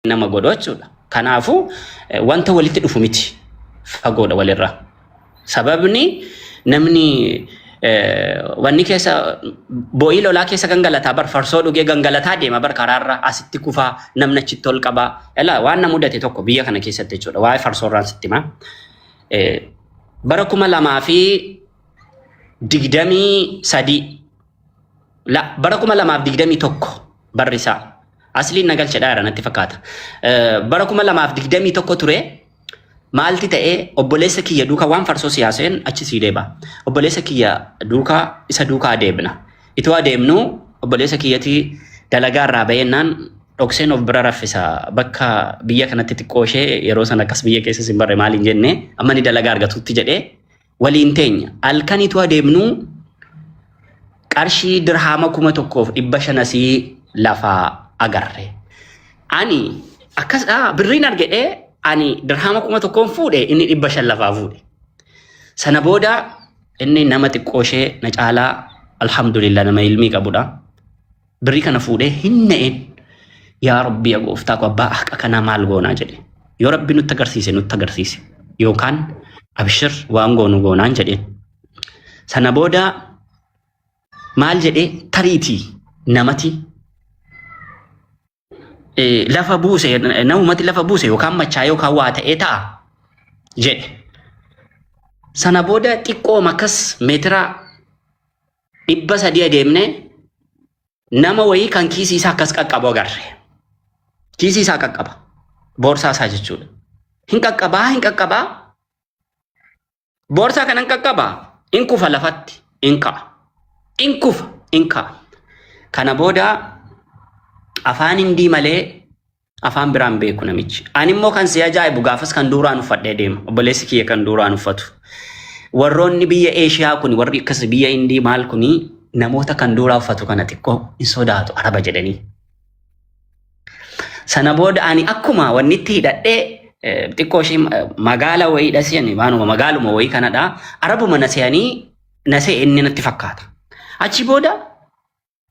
nama godhu jechuudha. Kanaafuu wanta walitti dhufu miti fagoodha walirraa. Sababni namni wanni keessa bo'ii lolaa keessa gangalataa bar farsoo dhugee gangalataa deema bar karaarra asitti kufaa namni achitti ol qabaa. Ela waan nama mudate tokko biyya kana keessatti jechuudha. Waa'ee farsoorraan sitti himaa. Bara 2023 bara 2021 barrisaa. Asliin nagalcha dhaara natti fakkaata. Bara 2021 ture. Maalti ta'ee obboleessa kiyya duuka waan farsoo siyaaseen achi sii deeba. Obboleessa kiyya duuka isa duuka adeemna. Itoo adeemnu obboleessa kiyyati dalagaa irraa bayeennaan dhokseen of bira raffisa. Bakka biyya kanatti xiqqoo ishee yeroo sana akkas biyya keessa sin barre maaliin jenne amma ni dalagaa argatutti jedhee waliin teenya. Halkan itoo adeemnu qarshii dirhaama 1,500 lafaa agarre. Ani akkas birriin argedhee ani dirhama 1,000 fuudhe inni 500 lafaa fuudhe. Sana booda inni nama xiqqoo ishee na caalaa alhamdulillah nama ilmii qabudha. Birrii kana fuudhee hin na'een yaa rabbi gooftaa ko abbaa haqa kana maal goonaa jedhe. Yoo rabbi nutti agarsiise yookaan abshir waan goonu goonaan jedheen. Sana booda maal jedhee tariitii namati lafa buuse namumati lafa buuse yookaan machaa yookaan waa ta'ee ta'a jedhe. Sana booda xiqqoo makas meetira 300 adeemne nama wayii kan kiisii isaa akkas qaqqabu agarre. Kiisii isaa qaqqaba boorsaa isaa jechuudha. Hin qaqqabaa boorsaa kana hin qaqqabaa in kufa lafatti in ka'a. Kana booda afaan hindii malee afaan biraan beeku namichi. Ani immoo kan si ajaa'ibu gaafas kan duraan uffadhee deema. Obboleessi kiyya kan duraan uffatu. Warroonni biyya Eeshiyaa kun warri akkas biyya hindii maal kuni namoota kan duraa uffatu kana xiqqoo hin sodaatu araba jedhanii. Sana booda ani akkuma wanni itti hidhadhee xiqqoo ishee magaala wayii dhasiyanii waanuma magaaluma wayii kanadha. Arabuma nasee inni natti fakkaata. Achi booda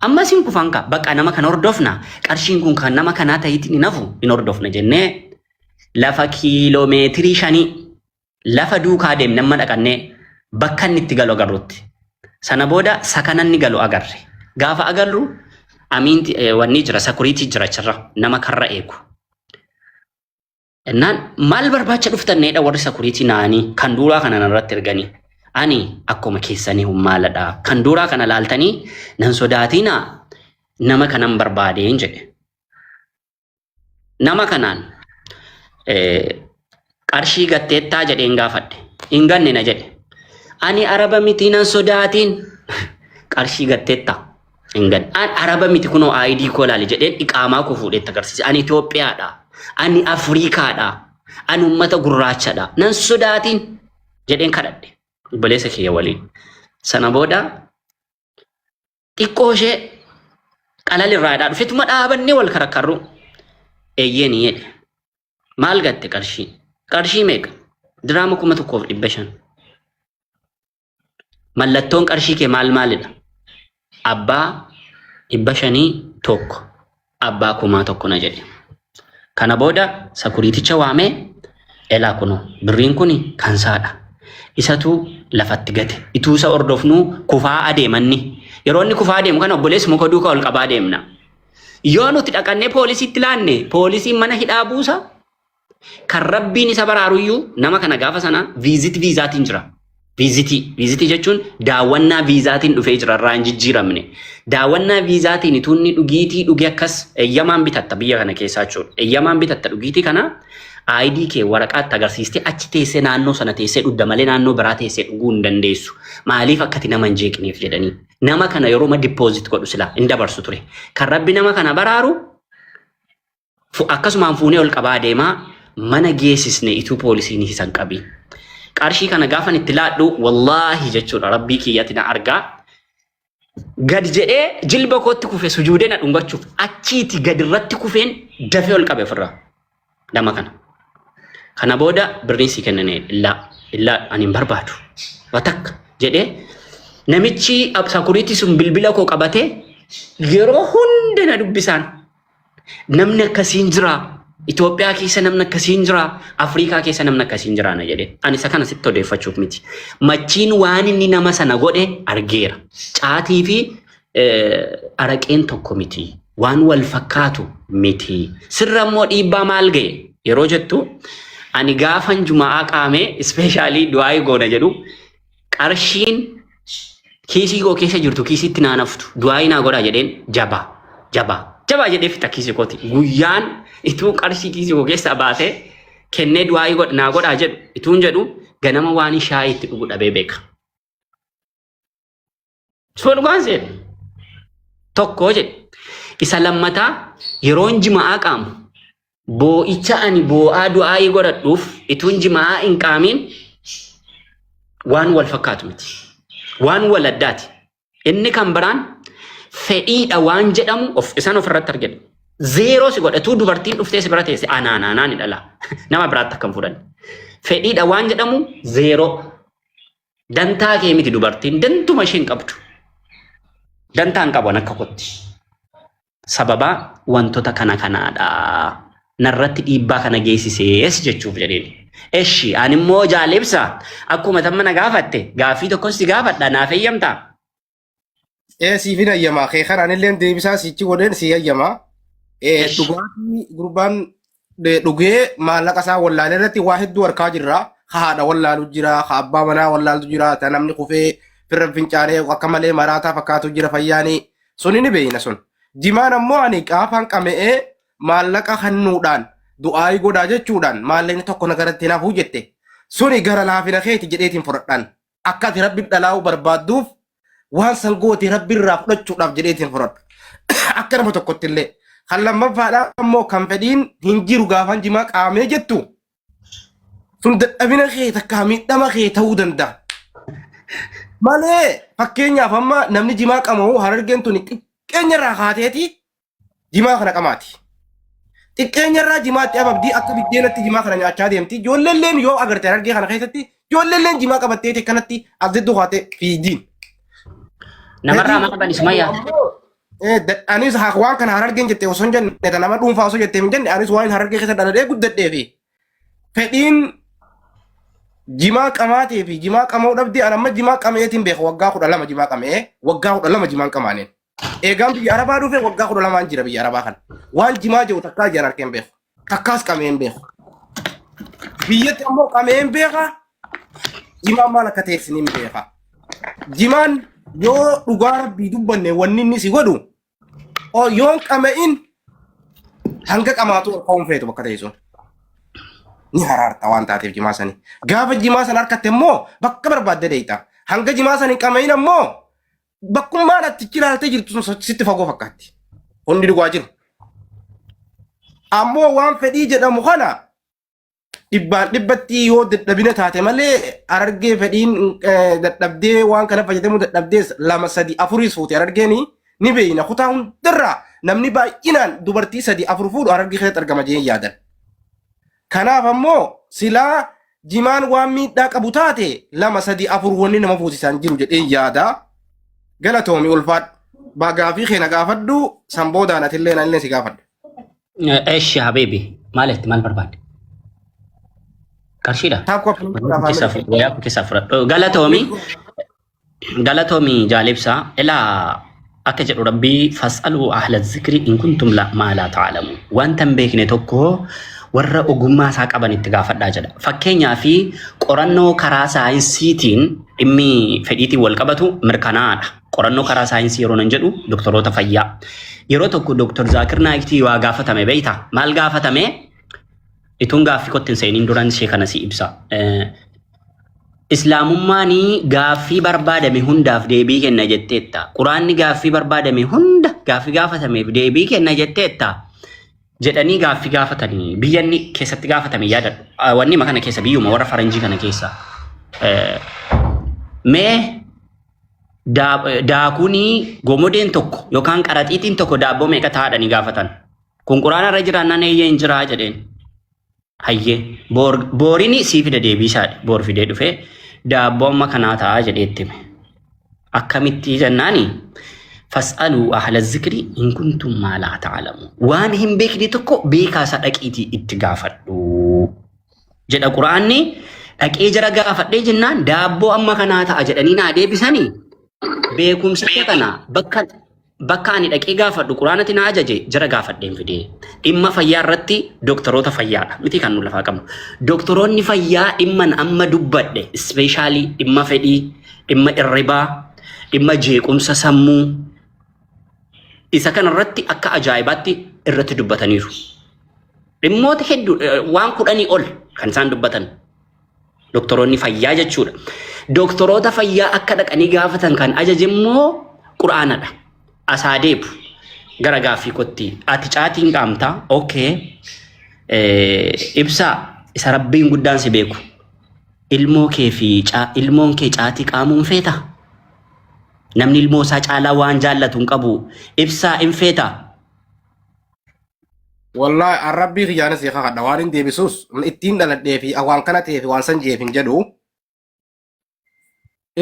ammas hin kufanka bakka nama kan hordofna qarshiin kun kan nama kanaa ta'iitiin hin hafu hin hordofna jennee lafa kiiloomeetirii 5 lafa duukaa deemne nama dhaqannee bakka inni itti galu agarrutti. Sana booda sakanan ni galu agarre. Gaafa agarru amiinti wanni jira sakuriitii jira achirra nama karra eegu. Ennaan maal barbaacha dhuftanneedha warri sakuriitii naanii kan duraa kana irratti erganii. Ani akkuma keessanii humaaladha. Kan duraa kana laaltanii nan sodaatina nama kanan barbaadeen jedhe. Nama kanaan qarshii gatteettaa jedheen gaafadhe. Hin ganne na jedhe. Ani araba miti nan sodaatiin qarshii gatteettaa. Hin ganne. Ani araba miti kunoo ID koo laali jedheen iqaamaa koo fuudheetti agarsiise. Ani Itoophiyaadha. Ani Afriikaadha. Ani uummata gurraachadha. Nan sodaatiin jedheen kadhadhe. Obboleessa kiyya waliin. Sana booda xiqqoo ishee qalalirraadhaa dhufetuma dhaabannee wal karakkarru eeyyeen jedhe. Maal gatte qarshii? Qarshii meeqa? Dirhama 1,500. Mallattoon qarshii kee maalidha? Abbaa 500 tokko. Abbaa 1,000 na jedhe. Kana booda sakuriiticha waamee elaa kunoo birriin kuni kan saadha. Isatu lafatti gate. Ituusa hordofnu kufaa adeemanni. Yeroo inni kufaa adeemu kana obboleessi muka duukaa ol qabaa deemna. Yoo nuti dhaqannee poolisiitti laanne poolisiin mana hidhaa buusa. Kan rabbiin isa baraaruyyuu nama kana gaafa sana viizaatiin jira. Viizitii jechuun daawwannaa viizaatiin dhufee jira irraa hin jijjiiramne. Daawwannaa viizaatiin ituunni dhugii akkas eeyyamaan bitatta biyya kana keessaa jechuudha. Eeyyamaan bitatta dhugiitii kana ID kee waraqaatti agarsiistee achi teessee naannoo sana teessee dhugda malee naannoo biraa teessee dhuguu hin dandeessu. Maaliif akkati nama hin jeeqneef jedhanii. Nama kana yeroo ma dippooziit godhu silaa hin dabarsu ture. Kan rabbi nama kana baraaru akkasumaan fuunee ol qabaa deemaa mana geessisne ituu poolisiin hisan qabii. Qarshii kana gaafan itti laadhu wallaahi jechuudha rabbii kiyyatti na argaa. Gad jedhee jilba kootti kufe sujuudee na dhungachuuf achiiti gad irratti kufeen dafee ol qabe ofirraa nama kana. Kana booda birriin si kennane illaa ani hin barbaadu. Watakka jedhee namichi sakuriitii sun bilbila koo qabatee yeroo hunda na dubbisaan namni akkasiin jira Itoophiyaa keessa namni akkasiin jira, Afrikaa keessa namni akkasiin jira na jedhe. Ani isa kana sitti odeeffachuuf miti. Machiin waan inni nama sana godhe argeera. Caatii fi araqeen tokko miti. Waan wal fakkaatu miti. Sirra immoo dhiibbaa maal ga'e yeroo jettu ani gaafan Jumaa qaamee ispeeshaalii du'aa goona jedhu qarshiin kiisii koo keessa jirtu kiisitti naa naftu du'aa naa godha jedheen jabaa jedhee fixa kiisii kooti. Guyyaan ituu qarshii kiisii koo keessa baatee kennee du'aa naa godha jedhu ituun jedhu ganama waan shaayii itti dhugu dhabee beeka. Soo dhugaan seera tokko jedhe isa lammataa yeroon Jumaa qaamu boo'icha ani boo'aa du'aa godhadhuuf ituun Jumaa hin qaamiin waan wal fakkaatu miti. Waan wal addaati. Inni kan biraan fedhiidha waan jedhamu isaan ofirratti argina. Zeeroo si godhatu dubartiin dhuftee si bira teesse anaanaanaan dhala. Nama biraatti akkam fuudhan. Fedhiidha waan jedhamu zeeroo. Dantaa kee miti dubartiin dantuma isheen qabdu. Dantaan qaban akka kotti. Sababa wantoota kanaadha. Narratti dhiibbaa kana geessisees jechuuf jedheen. Eshi ani immoo jaalibsa akkuma tammana gaafatte gaafii tokkos si gaafadha naaf eeyyamtaa? Siifin ayyamaa kee kanaan illee deebisaa sichi godheen si ayyamaa. Dhugaatii gurbaan dhugee maallaqa isaa wallaalee irratti waa hedduu harkaa jirra. Haadha wallaalu jira, abbaa manaa wallaaltu jira, namni kufee firra fincaanee akka malee maraataa fakkaatu jira fayyaanii. Suni ni beeyna sun. Jimaan ammoo ani qaafaan qame'ee maallaqa hannuudhaan du'aa godhaa jechuudhaan maallaqni tokko nagaratti naafuu jette suni gara laafina keeti jedheetiin fudhadhaan akka ati rabbi dhalaa'uu barbaadduuf waan san gooti rabbi irraa fudhachuudhaaf jedheetiin fudhadhu akka nama tokkotti illee kan lammaffaadhaa ammoo kan fedhiin hin jiru gaafan Jumaa qaamee jettu sun dadhabina kee takkaa miidhama kee ta'uu danda'a malee fakkeenyaaf amma namni Jumaa qamu Harargeen tuni xiqqeenyarraa kaateeti Jumaa kana qamaati. Xiqqeenyarraa Jumaatti ababdii akka biddeenatti Jumaa kana nyaachaa deemti. Ijoolleen yoo agarte Harargee kana keessatti ijoolleen Jumaa qabattee kanatti abdiddu haate fiidiin. Namarraa mana bani Sumayyaa. Anis waan kana Harargeen jettee osoo hin jenne nama dhuunfaa osoo jettee hin jenne anis waan Harargee keessa dhaladhee guddadhee fi fedhiin Jumaa qamaatee fi Jumaa qamoo dhabdee an amma Jumaa qameetiin beeku waggaa 12 Jumaa qamee waggaa 12 Jumaa qamaaneen. Eegaan biyya Arabaa dhufee waggaa 12 jira biyya Arabaa kana. Waan Jumaa jiru takkaa jiran harkeen beeku. Takkaas qameen beeku. Biyyatti ammoo qameen beeka. Jumaan maal akka ta'e siniin beeka. Jumaan yoo dhugaa rabbii dubbanne wanni inni si godhu yoon qame'in hanga qamaatu ka'uun feetu bakka ta'e sun. Ni haraarta waan taateef Jumaa sanii. Gaafa Jumaa sana harkatte immoo bakka barbaadde deeyta. Hanga Jumaa sanii qame'in ammoo bakkummaan atti ilaaltee jirtu sun sitti fagoo fakkaatti. Hundi dhugaa jiru. Ammoo waan fedhii jedhamu kana dhibbaan dhibbatti yoo dadhabina taate malee Harargee fedhiin dadhabdee waan kana fayyadamu dadhabdee 2 3 4 fuute Harargeeni ni beeyna kutaa hundarraa namni baay'inaan dubartii 3 4 fuudhu Harargee keessatti argama jee yaadan. Kanaaf ammoo silaa Jumaan waan miidhaa qabu taate 2 3 4 wanni nama fuusisan jiru jedhee yaada. Galatoomi ulfaadhu. Gaafii keenya gaafadhu samboodaan atillee nallee si gaafadhu. Eshi habibi maalitti maal barbaadde? Qarshiidha. Keessa fudhadhu. Galatoomi jaalibsaa ilaa akka jedhu rabbii fas'aluu ahla zikri in kuntum maa laa ta'lamu. Wanta hin beekne tokko warra ogummaa isaa qaban itti gaafadhaa jedha. Fakkeenyaa fi qorannoo karaa saayinsiitiin dhimmi fedhiitiin wal qabatu mirkanaa'aadha. Qorannoo karaa saayinsii yeroo nan jedhu doktoroota fayyaa. Yeroo tokko Dr. Zaakir Naayitii waa gaafatame beeyta. Maal gaafatame? Ituun gaaffii kottiin seeniin duraan ishee kana si ibsa. Islaamummaan gaaffii barbaadame hundaaf deebii kenna jetteetta. Quraanni gaaffii barbaadame hunda gaaffii gaafatameef deebii kenna jetteetta. Jedhanii gaaffii gaafatanii biyyanni keessatti gaafatame yaadadhu. Wanni kana keessa biyyuma warra faranjii kana keessa. Mee daakuni gomodeen tokko yookaan qaraxiitiin tokko daabboo meeqa taa'adhanii gaafatan. Kun quraana irra jiraannaan eeyyee hin jiraa jedheen. Hayyee boorini sii fida deebiisaadha. Boor fidee dhufee daabboo amma kanaa taa'aa jedheetti hime. Akkamitti jennaani fas'aluu ahla zikri in kuntum ma la ta'lamu waan hin beekne tokko beekaa isa dhaqiitii itti gaafadhu jedha quraanni dhaqee jara gaafadhee jennaan daabboo amma kanaa ta'a jedhanii naa deebisanii beekumsa kana bakka ani dhaqee gaafadhu quraanatti na ajaje jara gaafadheen fidee dhimma fayyaa irratti doktoroota fayyaadha miti kan nu lafaa qabnu doktoroonni fayyaa dhimman amma dubbadhe ispeeshaalii dhimma fedhii dhimma irribaa dhimma jeequmsa sammuu isa kanarratti akka ajaa'ibaatti irratti dubbataniiru dhimmoota hedduu waan 10 ol kan isaan dubbatan doktoroonni fayyaa jechuudha doktoroota fayyaa akka dhaqanii gaafatan kan ajaje immoo quraanadha asaadeebu gara gaaffii kotti ati caatiin qaamtaa okay ibsaa isa rabbiin guddaan si beeku ilmoon kee caatii qaamuun feeta namni ilmoo isaa caalaa waan jaallatu hin qabu ibsaa hin feeta wallahi arrabbii khiyana si khadha waan hin deebisus ittiin dhaladhee fi waan kana ta'ee fi waan san jeef hin jedhu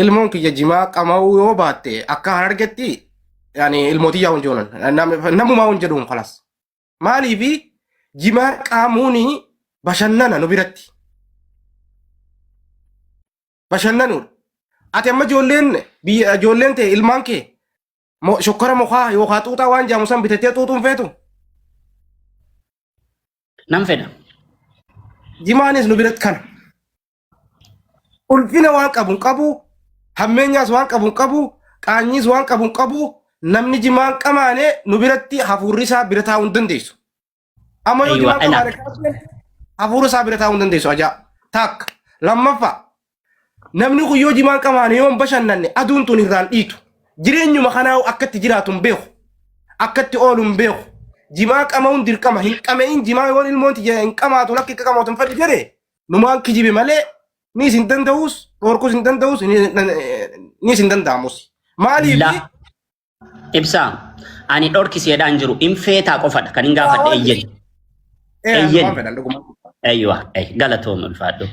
ilmoon kiyya jimaa qama'uu yoo baatte akka argetti yani ilmootii yaa hunjoonan namumaa hunjedhuun khalas maalii fi jimaa qaamuuni bashannana nu biratti bashannanuudha ati amma ijoolleen ta'e ilmaan kee shokkora mukaa yookaan xuuxaa waan jaamu san bitattee xuuxuun feetu nam fedha jimaanis nu biratti kana ulfina waan qabu hammeenyaas waan qabu qaanyiis waan qabu namni jimaan qamaane nu biratti hafuurri isaa bira taa'uu hin dandeessu amma yoo jimaan qamaane hafuurri isaa bira taa'uu hin dandeessu ajaa takka lammaffaa namni kun yoo jimaan qamaane yoo hin bashannanne aduun tun irraan dhiitu jireenyuma kanaa akkatti jiraatu hin beeku akkatti oolu hin beeku jimaa qama'uun dirqama hin qama'in jimaa yoo ilmoon tiyya hin qamaatu lakki akka qamaatu hin fedhi jedhe numaan kijibe malee nis hin danda'us dhorkus hin danda'us nis hin danda'amus maaliif ibsaa ani dhorkiseedhaan jiru in feetaa qofadha kan hin gaafadhe eyyen eyywa galatoom ulfaadhu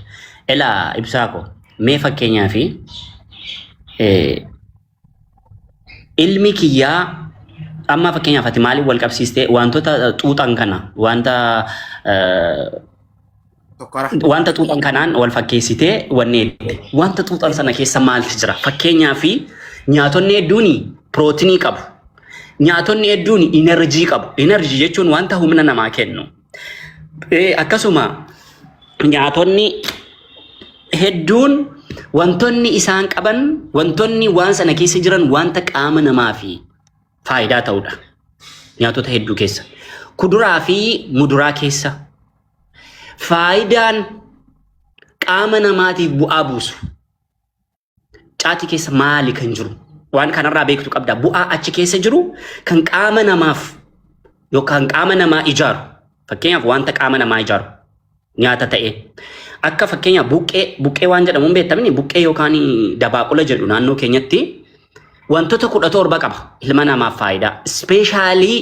elaa ibsaa ko mee fakkeenyaa fi ilmi kiyyaa amma fakkeenyaaf ati maaliif wal qabsiistee wantoota xuuxan kana wanta xuuxan kanaan wal fakkeessitee wanneette wanta xuuxan sana keessa maaltu jira fakkeenyaa fi nyaatonni hedduun pirootinii qabu nyaatonni hedduun inerjii qabu inerjii jechuun wanta humna namaa kennu akkasuma nyaatonni hedduun wantoonni isaan qaban wantoonni waan sana keessa jiran wanta qaama namaa fi faayidaa ta'udha nyaatota hedduu keessa kuduraa fi muduraa keessa faayidaan qaama namaatiif bu'aa buusu caatii keessa maali kan jiru waan kanarraa beektu qabda bu'aa achi keessa jiru kan qaama namaaf yookaan qaama namaa ijaaru fakkeenyaaf wanta qaama namaa ijaaru nyaata ta'e akka fakkeenyaaf buqqee waan jedhamuun beektamni buqqee yookaan dabaaqula jedhu naannoo keenyatti wantoota 17 qaba ilma namaaf faayidaa ispeeshaalii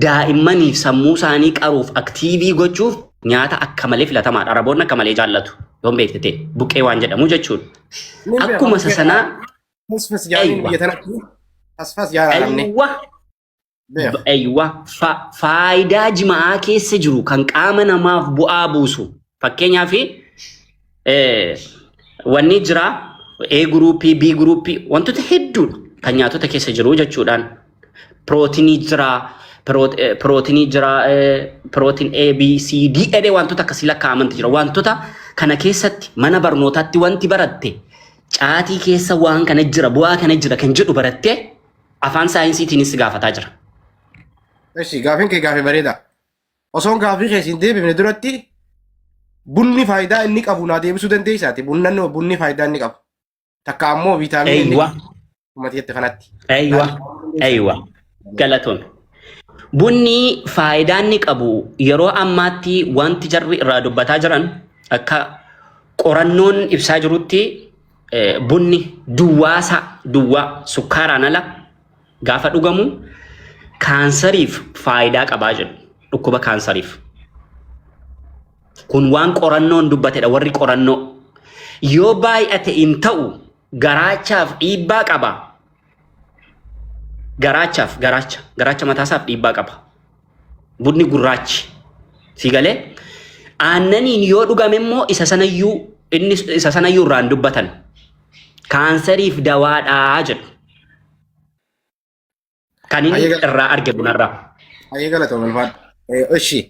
daa'immaniif sammuu isaanii qaruuf aktiivii gochuuf nyaata akka malee filatamaadha araboonni akka malee jaallatu yoo beekte buqqee waan jedhamu jechuudha akkuma sanaa faayidaa jimaa keessa jiru kan qaama namaaf bu'aa buusu fakkeenyaaf wanni jira A gruupii B gruupii wantoota hedduudha kan nyaatota keessa jiru jechuudhaan pirootinii jira pirootiin A B C D edee wantoota akkasii lakkaa'amantu jira wantoota kana keessatti mana barnootaatti wanti baratte caatii keessa waan kana jira bu'aa kana jira kan jedhu baratte afaan saayinsiitiinis gaafataa jira. Eshi gaafin kee gaafii bareeda. Osoon gaafii keessiin deebifne duratti bunni faayidaa inni qabu naa deebisuu dandeessaati. Bunni faayidaa inni qabu. Takka ammoo viitaaminii inni uummatatti kanatti. Eeywa. Galatoon. Bunni faayidaa inni qabu yeroo ammaatti wanti jarri irraa dubbataa jiran akka qorannoon ibsaa jirutti bunni duwwaa sukkaaraan ala gaafa dhugamu kaansariif faayidaa qabaa jedhu dhukkuba kaansariif. Kun waan qorannoon dubbatedha warri qorannoo. Yoo baay'ate hin ta'u garaachaaf dhiibbaa qaba. garaacha mataasaaf dhiibbaa qaba. Bunni gurraachi si galee aannaniin yoo dhugame immoo isa sanayyuu irraan dubbatan kaanseriif dawaadhaa jedhu kan inni irraa arge bunarraa. Hayyee galatoom alfaadha. Ishi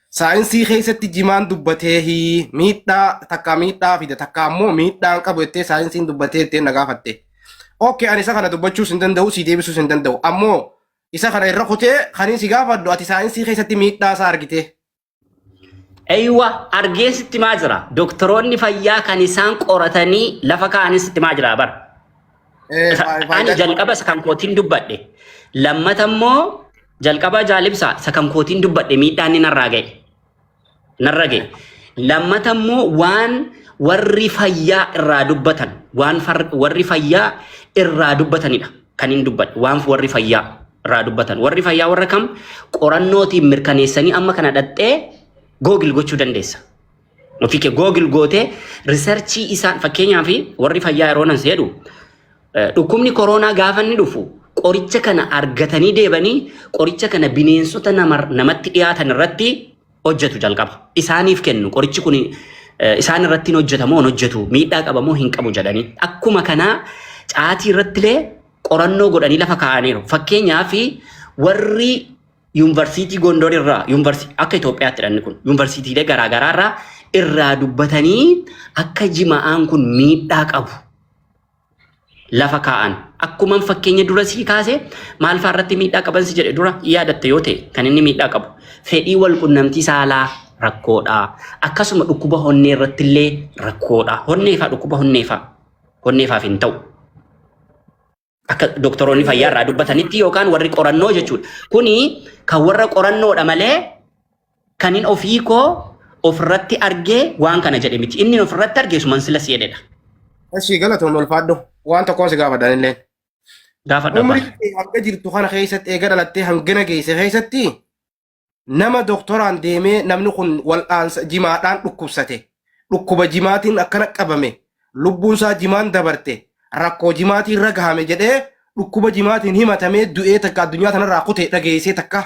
saayinsii keessatti jimaan dubbatee miidhaa takka miidhaa fide takka ammoo miidhaan qabu jettee saayinsiin dubbatee jettee na gaafatte. Okay, ani isa kana dubbachuus hin danda'u si deebisuus hin danda'u ammoo isa kana irra kutee kan si gaafadhu ati saayinsii keessatti miidhaa isaa argite. Eywa argeesitti maa jira doktoroonni fayyaa kan isaan qoratanii lafa kaa'anitti maa jira bar. Ani jalqaba isa kan kootiin dubbadhe lammata immoo jalqaba jaalibsa isa kan kootiin dubbadhe miidhaan ni narraa ga'e lammata immoo waan warri fayyaa irraa dubbatan warri fayyaa irraa dubbatanidha kan hin dubbadhe waan warri fayyaa irraa dubbatan warri fayyaa warra kam qorannootiin mirkaneessanii amma kana dhaxxee googil gochuu dandeessa. Ofike googil gootee riisarchii isaan fakkeenyaaf warri fayyaa yeroo nan seedhu dhukkubni koronaa gaafa inni dhufu qoricha kana argatanii deebanii qoricha kana bineensota namatti dhiyaatan irratti hojjetu jalqaba. Isaaniif kennu qorichi kun isaan irratti hojjetamoo hojjetu miidhaa qabamoo hin qabu jedhanii akkuma kanaa caatii irrattilee qorannoo godhanii lafa kaa'aniiru. Fakkeenyaaf warri yuunivarsiitii Gondor irraa akka Itoophiyaatti dhanni kun yuunivarsiitiilee garaagaraa irraa dubbatanii akka jima'aan kun miidhaa qabu lafa kaa'an. Akkuma fakkeenya dura sii kaase maal fa'aa irratti miidhaa qaban si jedhe dura yaadatte yoo ta'e kan inni miidhaa qabu fedhii wal qunnamtii saalaa rakkoodha. Akkasuma dhukkuba honnee irratti illee rakkoodha. Honneefaa dhukkuba honneefaaf hin ta'u. Akka doktoroonni fayyaa irraa dubbatanitti yookaan warri qorannoo jechuudha. Kuni kan warra qorannoodha malee kan inni ofii koo ofirratti argee waan kana jedhe miti. Inni ofirratti argee suman sila si jedhedha. Ashii galatoon ulfaadhu waan tokkoon si gaafadhaan illee. Gaafadha. Umrii hanga jirtu kana keessatti eega dhalattee hangana geesse keessatti nama doktoraan deemee namni kun wal'aansa jimaadhaan dhukkubsate dhukkuba jimaatiin akkana qabame lubbuunsaa jimaan dabarte rakkoo jimaatiin irra gahame jedhee dhukkuba jimaatiin himatamee du'ee takka addunyaa kanarraa kutee dhageessee takka.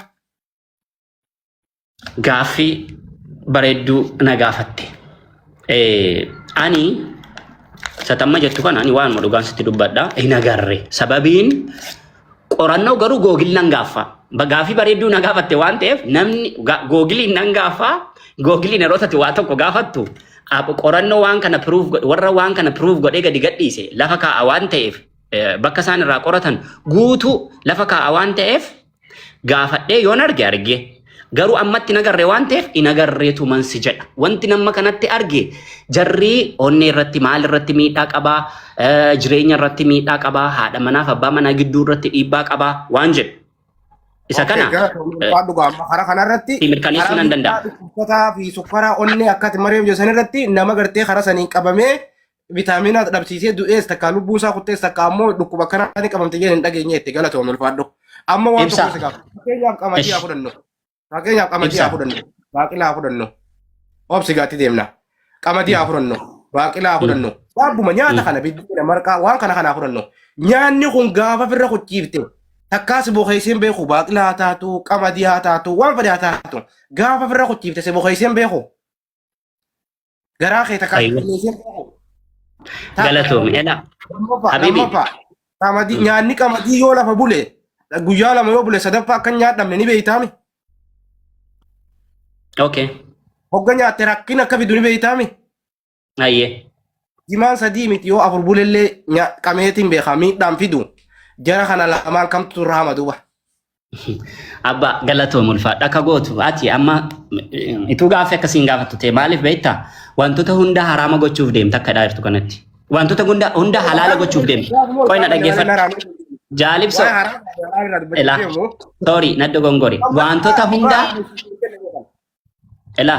Gaaffii bareedduu na gaafatte. Ani satamma jettu kana ani waan dhugaan sitti dubbadha hin agarre sababiin qorannoo garuu googilii gaafa. Gaaffii bareedduu na gaafatte waan ta'eef namni googilii nan gaafa googiliin yeroo tati waa tokko gaafattu qorannoo waan kana warra waan kana proof godhee gadi gadhiise lafa kaa'a waan ta'eef bakka isaan irraa qoratan guutuu lafa kaa'a waan ta'eef gaafadhee yoon arge garuu ammatti nagarree waan ta'eef in agarreetu mansi jedha. Wanti nama kanatti arge jarri onnee irratti maal irratti miidhaa qabaa jireenya irratti miidhaa qabaa haadha manaaf abbaa manaa gidduu irratti dhiibbaa qabaa waan jedhu. Isa kana hara kanarratti mirkaneessuu nan danda'a. Uffataa fi sukkaara onnee akkatti maree hojjetan irratti nama gartee hara saniin qabamee viitaamiina dhabsiisee du'ees takka lubbuu isaa kuttees takka ammoo dhukkuba kanaan qabamte jedhee hin dhageenye itti galatoon ulfaadhu. Amma waan tokko si gaafa. Fakkeenyaaf qamadii haa fudhannu. Fakkeenyaaf qamadii haa fudhannu. Baaqilaa haa fudhannu. Obsi gaatti deemna. Qamadii haa fudhannu. Baaqilaa haa fudhannu. Waabbuma nyaata kana biddeena marqaa waan kana haa fudhannu. Nyaanni kun gaafa firra kuchiifte. Takkaas boqeesseen beeku baaqilaa haa taatu qamadii haa taatu waan fedhe haa taatu gaafa firra kuchiifte se boqeesseen beeku. Garaa kee takkaas boqeesseen beeku. Galatoomi ela. Habibi. Qamadii nyaanni qamadii yoo lafa bule guyyaa lama yoo bule sadaffaa akka nyaadhamne ni beeytaami. Okay. Hogga nyaatte rakkina akka fidu ni beeytaami. Ayyee. Jimaan sadii miti yoo afur bulellee qameetiin beekaa miidhaan fidu. Jara kana lamaan kamtu turraa hamaduuba. Abba galatoom ulfaadha akka gootu ati amma ituu gaaffii akkasiin gaafattu ta'e maaliif beektaa wantoota hunda haraama gochuuf deemta akka jirtu kanatti. Wantoota hunda halaala gochuuf deemta. Qoy na dhaggeeffadhu. Jaalibso. Ela. Sorry nadda gongori. Wantoota hunda. Ela.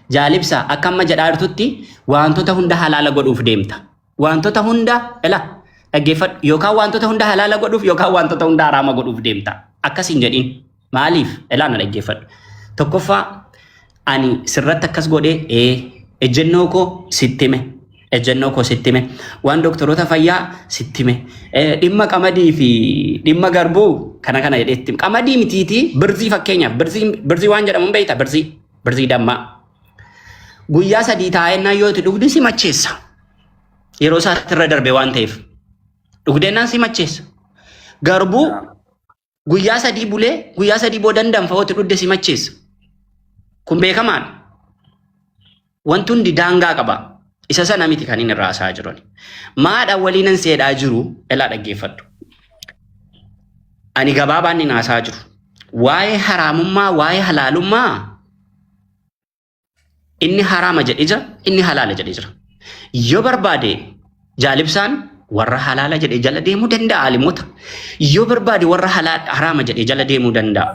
Jaalibsa akka amma jedhaa jirtutti wantoota hunda halaala godhuuf deemta. Wantoota hunda ela. Dhaggeeffadhu yookaan wantoota hunda halaala godhuuf yookaan wantoota hunda haraama godhuuf deemta. Akkasiin jedhiin maaliif elaa na dhaggeeffadhu. Tokkoffaa ani sirratti akkas godhee ejjennoo koo sittime ejjennoo koo sitti hime waan doktoroota fayyaa sitti hime dhimma qamadii fi dhimma garbuu kana jedheetti qamadii mitiitii birzii fakkeenyaaf birzii waan jedhamu beekta birzii dammaa guyyaa 3 taa'ennaa yoo itti dhugdi si macheessa yeroo isaatti irra darbe waan ta'eef dhugdeennaan si macheessa garbuu guyyaa 3 bulee guyyaa 3 boodan danfa'ootti dhugde si macheessa kun beekamaadha wanti hundi daangaa qaba. Isa sana miti kan inni irraa haasaa jiran. Maadha waliinan seedhaa jiru ilaa dhaggeeffadhu. Ani gabaabaan inni haasaa jiru. Waa'ee haraamummaa, waa'ee halaalummaa inni haraama jedhee jira, inni halaala jedhee jira. Yoo barbaade jaalibsaan warra halaala jedhee jala deemuu danda'a alimoota. Yoo barbaade warra haraama jedhee jala deemuu danda'a.